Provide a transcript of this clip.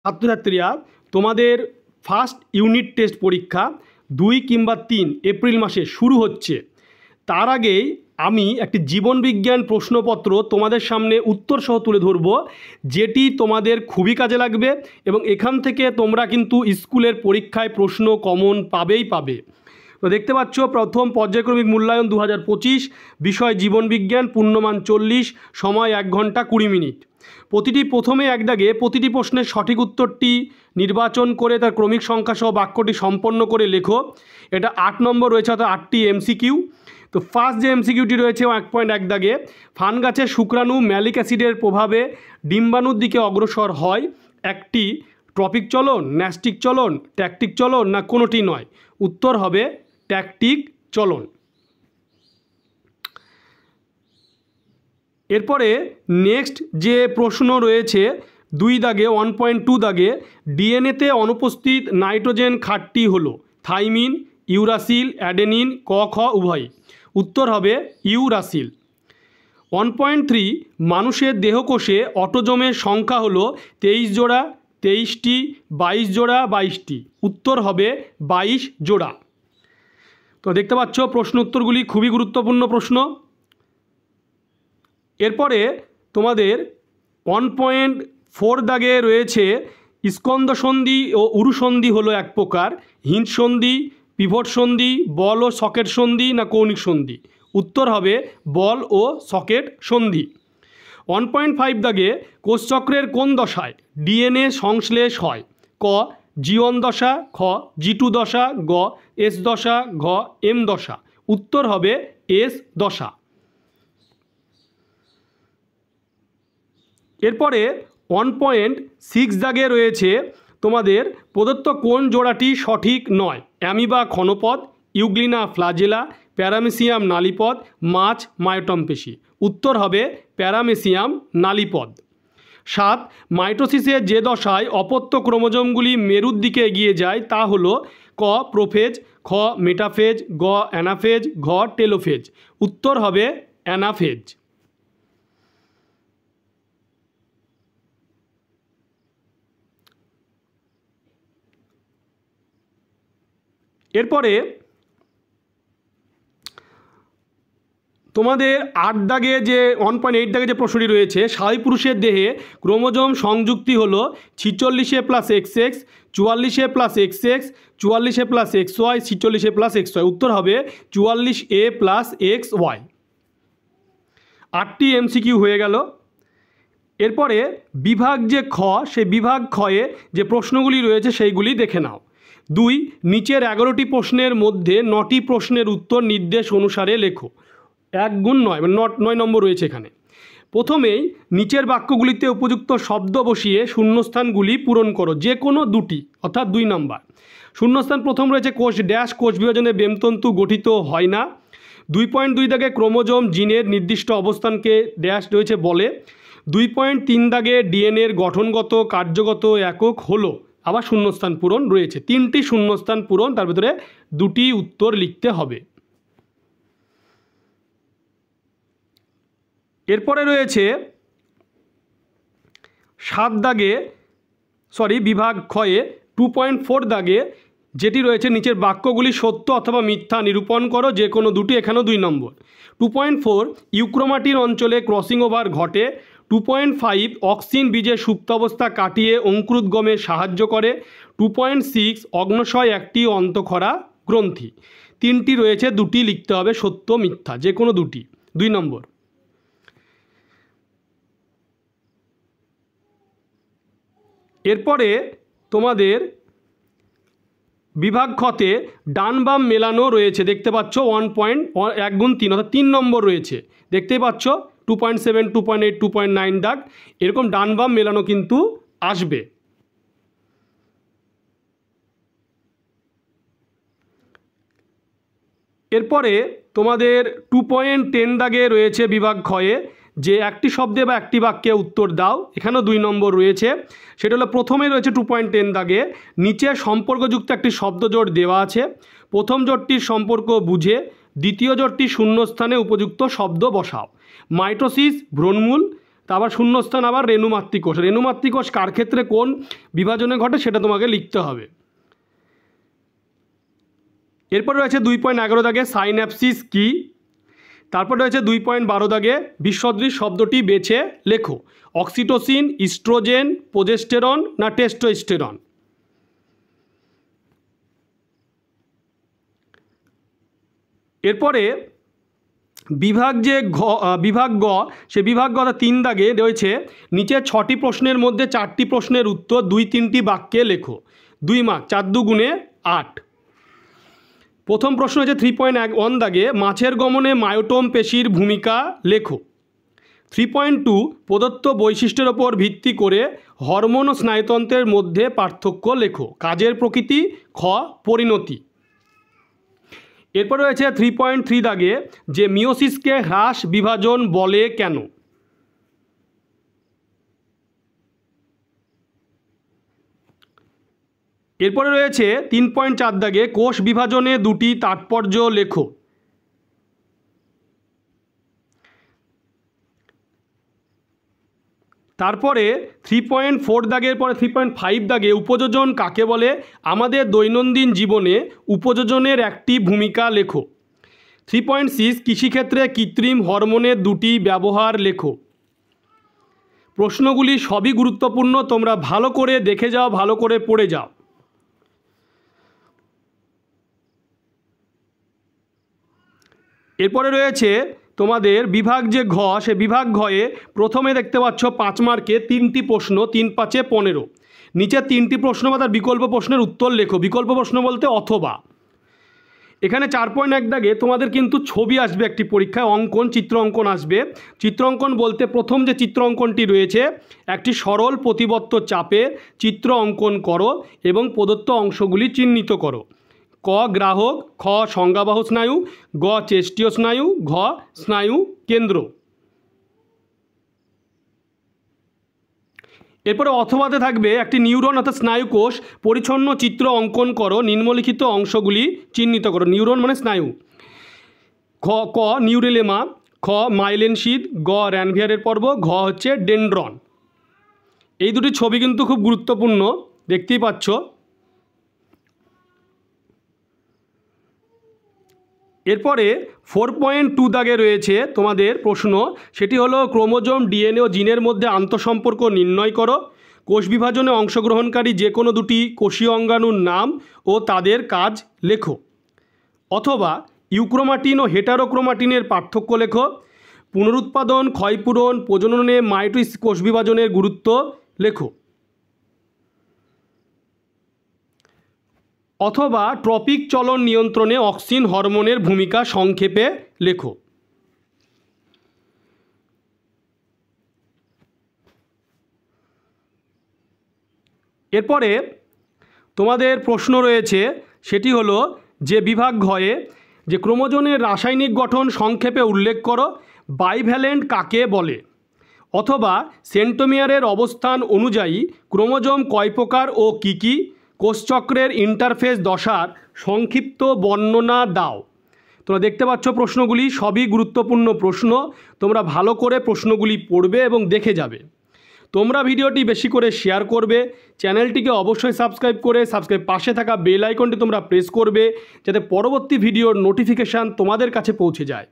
ছাত্রছাত্রীরা তোমাদের first unit test পরীক্ষা 2 কিংবা 3 এপ্রিল মাসে শুরু হচ্ছে। তার আগেই আমি একটি জীবনবিজ্ঞান প্রশ্নপত্র তোমাদের সামনে উত্তর সহ তুলে ধরব, যেটি তোমাদের খুবই কাজে লাগবে এবং এখান থেকে তোমরা কিন্তু স্কুলের পরীক্ষায় প্রশ্ন কমন পাবে। তো দেখতে পাচ্ছ, প্রথম পর্যায়ক্রমিক মূল্যায়ন 2025, বিষয় জীবনবিজ্ঞান, পূর্ণমান 40, সময় 1 ঘন্টা 20 মিনিট। প্রথমে এক দাগে প্রতিটি প্রশ্নের সঠিক উত্তরটি নির্বাচন করে তার ক্রমিক সংখ্যা সহ বাক্যটি সম্পন্ন করে লেখো। এটা 8 নম্বর রয়েছে, অর্থাৎ 8টি MCQ। তো ফার্স্ট যে MCQটি রয়েছে 1.1 দাগে, ফান গাছের শুক্রাণু ম্যালিক অ্যাসিডের প্রভাবে ডিম্বাণুর দিকে অগ্রসর হয়, একটি ট্রপিক চলন, ন্যাস্টিক চলন, ট্যাকটিক চলন না কোনোটি নয়। উত্তর হবে ট্যাকটিক চলন। এরপরে নেক্সট যে প্রশ্ন রয়েছে 2 দাগে 1.2 দাগে, ডিএনএতে অনুপস্থিত নাইট্রোজেন খাতটি হলো থাইমিন, ইউরাসিল, অ্যাডেনিন, ক খ উভয়। উত্তর হবে ইউরাসিল। 1.3 মানুষের দেহকোষে অটোজোমের সংখ্যা হলো 23 জোড়া, 23টি, 22 জোড়া, 22টি। উত্তর হবে 22 জোড়া। তো দেখতে পাচ্ছ প্রশ্ন উত্তরগুলি খুবই গুরুত্বপূর্ণ প্রশ্ন। এরপরে তোমাদের 1.4 দাগে রয়েছে স্কন্দ সন্ধি ও উরু সন্ধি হলো এক প্রকার, হিঞ্জ সন্ধি, পিভট সন্ধি, বল ও সকেট সন্ধি না কৌণিক সন্ধি। উত্তর হবে বল ও সকেট সন্ধি। 1.5 দাগে কোষচক্রের কোন দশায় ডিএনএ সংশ্লেষ হয়? ক G1 দশা, খ G2 দশা, গ S দশা, ঘ M দশা। উত্তর হবে S দশা। এরপরে 1.6 দাগে রয়েছে তোমাদের প্রদত্ত কোন জোড়াটি সঠিক নয়? অ্যামিবা ক্ষণপদ, ইউগ্লিনা ফ্লাজেলা, প্যারামেসিয়াম নালীপদ, মাছ মায়োটম পেশি। উত্তর হবে প্যারামেসিয়াম নালীপদ। 7 মাইটোসিসের যে দশায় অপত্য ক্রোমোজোমগুলি মেরুর দিকে এগিয়ে যায় তা হলো ক প্রোফেজ, খ মেটাফেজ, গ অ্যানাফেজ, ঘ টেলোফেজ। উত্তর হবে অ্যানাফেজ। এরপরে তোমাদের 8 দাগে যে 1.8 দাগে যে প্রশ্নটি রয়েছে, স্বাভাবিক পুরুষের দেহে ক্রোমোজোম সংযুক্তি হলো 46A + XX, 44A + XX, 44A + XY, 46A + XY। উত্তর হবে 44A + XY। 8টি MCQ হয়ে গেল। এরপরে বিভাগ যে খ, সেই বিভাগ খয়ে যে প্রশ্নগুলি রয়েছে সেইগুলি দেখে নাও। 2 নিচের 11টি প্রশ্নের মধ্যে 9টি প্রশ্নের উত্তর নির্দেশ অনুসারে লেখো। 1 গুণ 9 মানে 9 নম্বর রয়েছে এখানে। প্রথমেই নিচের বাক্যগুলিতে উপযুক্ত শব্দ বসিয়ে শূন্যস্থানগুলি পূরণ করো, যে কোনো দুটি, অর্থাৎ 2 নম্বর। শূন্যস্থান প্রথম রয়েছে কোষ ড্যাশ কোষ বিভাজনে বেমতন্তু গঠিত হয় না। 2.2 দাগে ক্রোমোজোম জিনের নির্দিষ্ট অবস্থানকে ড্যাশ রয়েছে বলে। 2.3 দাগে ডিএনএর গঠনগত কার্যগত একক হলো, আবার শূন্যস্থান পূরণ রয়েছে। 3টি শূন্যস্থান পূরণ, তার ভিতরে 2টি উত্তর লিখতে হবে। এরপরে রয়েছে 7 দাগে বিভাগ ক্ষয়ে 2.4 দাগে যেটি রয়েছে নিচের বাক্যগুলি সত্য অথবা মিথ্যা নিরূপণ করো, যে কোনো দুটি, এখানেও 2 নম্বর। 2.4 ইউক্রোমাটিন অঞ্চলে ক্রসিং ওভার ঘটে। 2.5 অক্সিন বীজের সুপ্তাবস্থা কাটিয়ে অঙ্কুরোদ্গমে সাহায্য করে। 2.6 অগ্ন্যাশয় একটি অন্তঃক্ষরা গ্রন্থি। 3টি রয়েছে, 2টি লিখতে হবে, সত্য মিথ্যা, যে কোনো দুটি, 2 নম্বর। এরপরে তোমাদের বিভাগ খতে ডান বাম মেলানো রয়েছে, দেখতে পাচ্ছ 1.1 গুণ 3, অর্থাৎ 3 নম্বর রয়েছে, দেখতেই পাচ্ছ 2.7, 2.8, 2.9 দাগ, এরকম ডান বাম মেলানো কিন্তু আসবে। এরপরে তোমাদের 2.10 দাগে রয়েছে বিভাগ ক্ষয়ে যে একটি শব্দে বা একটি বাক্যে উত্তর দাও, এখানেও 2 নম্বর রয়েছে। সেটা হলো প্রথমে রয়েছে 2.10 দাগে নিচে সম্পর্কযুক্ত একটি শব্দজোড় দেওয়া আছে। প্রথম জোড়টির সম্পর্ক বুঝে দ্বিতীয় জোড়টি শূন্যস্থানে উপযুক্ত শব্দ বসাও। মাইটোসিস ভ্রূণমূল, তা আবার শূন্যস্থান আবার রেণু মাতৃকোষ। রেণু মাতৃকোষ কার ক্ষেত্রে কোন বিভাজনে ঘটে সেটা তোমাকে লিখতে হবে। এরপর রয়েছে 2.11 দাগে সাইন্যাপসিস কি। তারপর রয়েছে 2.12 দাগে বিসদৃশ শব্দটি বেছে লেখো। অক্সিটোসিন, ইস্ট্রোজেন, প্রোজেস্টেরন না টেস্টোস্টেরন। এরপরে বিভাগ গ সে বিভাগ গ 3 দাগে রয়েছে নিচে 6টি প্রশ্নের মধ্যে 4টি প্রশ্নের উত্তর 2-3টি বাক্যে লেখো। 2 মার্ক, 4 দুগুণে 8। প্রথম প্রশ্ন হচ্ছে 3.1 দাগে মাছের গমনে মায়োটোম পেশির ভূমিকা লেখো। 3.2 প্রদত্ত বৈশিষ্ট্যের ওপর ভিত্তি করে হরমোন ও স্নায়ুতন্ত্রের মধ্যে পার্থক্য লেখো। কাজের প্রকৃতি, খ পরিণতি। এরপর রয়েছে 3.3 দাগে যে মিওসিসকে হ্রাস বিভাজন বলে কেন। এরপরে রয়েছে 3.4 দাগে কোষ বিভাজনে দুটি তাৎপর্য লেখো। তারপরে 3.4 দাগের পরে 3.5 দাগে উপযোজন কাকে বলে, আমাদের দৈনন্দিন জীবনে উপযোজনের একটি ভূমিকা লেখো। 3.6 কৃষিক্ষেত্রে কৃত্রিম হরমোনের দুটি ব্যবহার লেখো। প্রশ্নগুলি সবই গুরুত্বপূর্ণ, তোমরা ভালো করে দেখে যাও, ভালো করে পড়ে যাও। এরপরে রয়েছে তোমাদের বিভাগ যে ঘ, সে বিভাগ ঘয়ে প্রথমে দেখতে পাচ্ছ 5 মার্কে 3টি প্রশ্ন, 3×5 = 15। নিচে 3টি প্রশ্ন বা তার বিকল্প প্রশ্নের উত্তর লেখো। বিকল্প প্রশ্ন বলতে অথবা। এখানে 4.1 দাগে তোমাদের কিন্তু ছবি আসবে, একটি পরীক্ষায় অঙ্কন, চিত্র অঙ্কন আসবে। চিত্র অঙ্কন বলতে প্রথম যে চিত্র অঙ্কনটি রয়েছে, একটি সরল প্রতিবত্ত চাপে চিত্র অঙ্কন করো এবং প্রদত্ত অংশগুলি চিহ্নিত করো। ক গ্রাহক, খ সংজ্ঞাবাহু স্নায়ু, গ চেষ্টীয় স্নায়ু, ঘ স্নায়ু কেন্দ্র। এরপরে অথবাতে থাকবে একটি নিউরন অর্থাৎ স্নায়ুকোষ পরিচ্ছন্ন চিত্র অঙ্কন করো, নিম্নলিখিত অংশগুলি চিহ্নিত করো। নিউরন মানে স্নায়ু। ক নিউরিলেমা, খ মাইলিন শীথ, গ র্যানভিয়ারের পর্ব, ঘ হচ্ছে ডেনড্রন। এই দুটি ছবি কিন্তু খুব গুরুত্বপূর্ণ, দেখতেই পাচ্ছ। এরপরে 4.2 দাগে রয়েছে তোমাদের প্রশ্ন, সেটি হলো ক্রোমোজোম, ডিএনএ ও জিনের মধ্যে আন্তঃসম্পর্ক নির্ণয় করো। কোষ বিভাজনে অংশগ্রহণকারী যে কোনো দুটি কোষীয় অঙ্গাণুর নাম ও তাদের কাজ লেখো। অথবা ইউক্রোমাটিন ও হেটারোক্রোমাটিনের পার্থক্য লেখো। পুনরুৎপাদন, ক্ষয়পূরণ, প্রজননে মাইটোসিস কোষ বিভাজনের গুরুত্ব লেখো। অথবা ট্রপিক চলন নিয়ন্ত্রণে অক্সিন হরমোনের ভূমিকা সংক্ষেপে লেখো। এরপরে তোমাদের প্রশ্ন রয়েছে, সেটি হলো যে বিভাগ ঘয়ে যে ক্রোমোজোমের রাসায়নিক গঠন সংক্ষেপে উল্লেখ করো। বাইভ্যালেন্ট কাকে বলে? অথবা সেন্টোমিয়ারের অবস্থান অনুযায়ী ক্রোমোজোম কয় প্রকার ও কী কী? কোষচক্রের ইন্টারফেস দশার সংক্ষিপ্ত বর্ণনা দাও। তোমরা দেখতে পাচ্ছ প্রশ্নগুলি সবই গুরুত্বপূর্ণ প্রশ্ন, তোমরা ভালো করে প্রশ্নগুলি পড়বে এবং দেখে যাবে। তোমরা ভিডিওটি বেশি করে শেয়ার করবে, চ্যানেলটিকে অবশ্যই সাবস্ক্রাইব পাশে থাকা বেল আইকনটি তোমরা প্রেস করবে, যাতে পরবর্তী ভিডিওর নোটিফিকেশান তোমাদের কাছে পৌঁছে যায়।